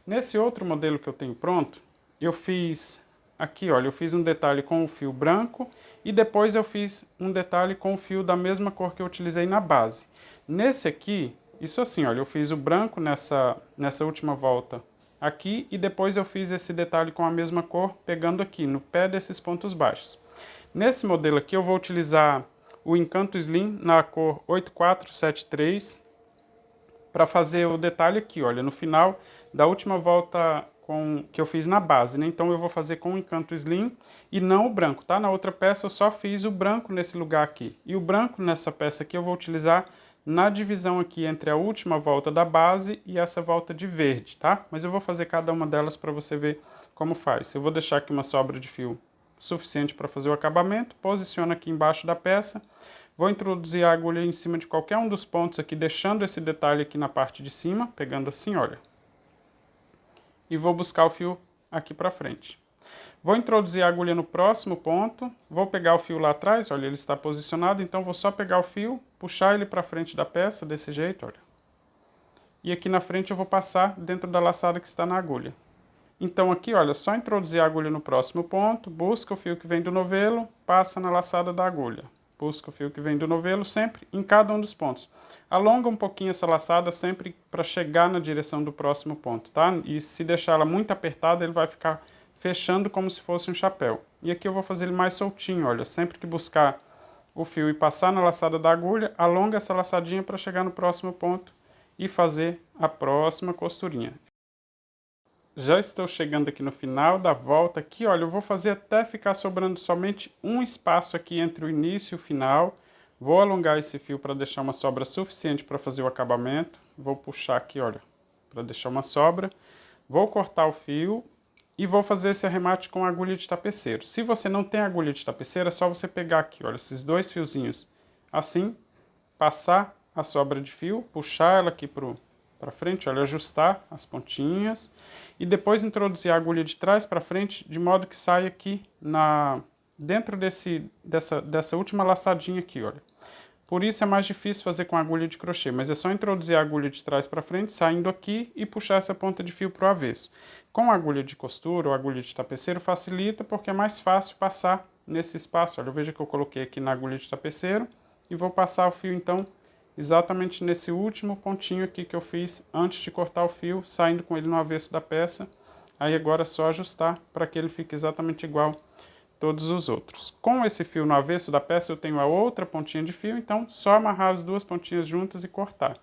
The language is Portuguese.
Nesse outro modelo que eu tenho pronto, eu fiz aqui, olha, eu fiz um detalhe com o fio branco e depois eu fiz um detalhe com o fio da mesma cor que eu utilizei na base. Nesse aqui, isso assim, olha, eu fiz o branco nessa última volta aqui e depois eu fiz esse detalhe com a mesma cor, pegando aqui no pé desses pontos baixos. Nesse modelo aqui eu vou utilizar o Encanto Slim na cor 8473 para fazer o detalhe aqui, olha, no final da última volta que eu fiz na base, né? Então eu vou fazer com o Encanto Slim e não o branco, tá? Na outra peça eu só fiz o branco nesse lugar aqui. E o branco nessa peça aqui eu vou utilizar na divisão aqui entre a última volta da base e essa volta de verde, tá? Mas eu vou fazer cada uma delas para você ver como faz. Eu vou deixar aqui uma sobra de fio suficiente para fazer o acabamento, posiciono aqui embaixo da peça, vou introduzir a agulha em cima de qualquer um dos pontos aqui, deixando esse detalhe aqui na parte de cima, pegando assim, olha. E vou buscar o fio aqui para frente. Vou introduzir a agulha no próximo ponto, vou pegar o fio lá atrás, olha, ele está posicionado, então vou só pegar o fio, puxar ele para frente da peça, desse jeito, olha. E aqui na frente eu vou passar dentro da laçada que está na agulha. Então aqui, olha, só introduzir a agulha no próximo ponto, busca o fio que vem do novelo, passa na laçada da agulha. Busca o fio que vem do novelo sempre em cada um dos pontos. Alonga um pouquinho essa laçada sempre para chegar na direção do próximo ponto, tá? E se deixar ela muito apertada, ele vai ficar fechando como se fosse um chapéu. E aqui eu vou fazer ele mais soltinho, olha, sempre que buscar o fio e passar na laçada da agulha, alonga essa laçadinha para chegar no próximo ponto e fazer a próxima costurinha. Já estou chegando aqui no final da volta aqui, olha, eu vou fazer até ficar sobrando somente um espaço aqui entre o início e o final. Vou alongar esse fio para deixar uma sobra suficiente para fazer o acabamento. Vou puxar aqui, olha, para deixar uma sobra. Vou cortar o fio e vou fazer esse arremate com agulha de tapeceiro. Se você não tem agulha de tapeceiro, é só você pegar aqui, olha, esses dois fiozinhos assim, passar a sobra de fio, puxar ela aqui para frente, olha, ajustar as pontinhas e depois introduzir a agulha de trás para frente, de modo que saia aqui dentro dessa última laçadinha aqui, olha. Por isso é mais difícil fazer com a agulha de crochê, mas é só introduzir a agulha de trás para frente, saindo aqui e puxar essa ponta de fio para o avesso. Com a agulha de costura ou agulha de tapeceiro facilita porque é mais fácil passar nesse espaço. Olha, veja que eu coloquei aqui na agulha de tapeceiro e vou passar o fio então exatamente nesse último pontinho aqui que eu fiz antes de cortar o fio, saindo com ele no avesso da peça. Aí agora é só ajustar para que ele fique exatamente igual todos os outros. Com esse fio no avesso da peça eu tenho a outra pontinha de fio, então só amarrar as duas pontinhas juntas e cortar.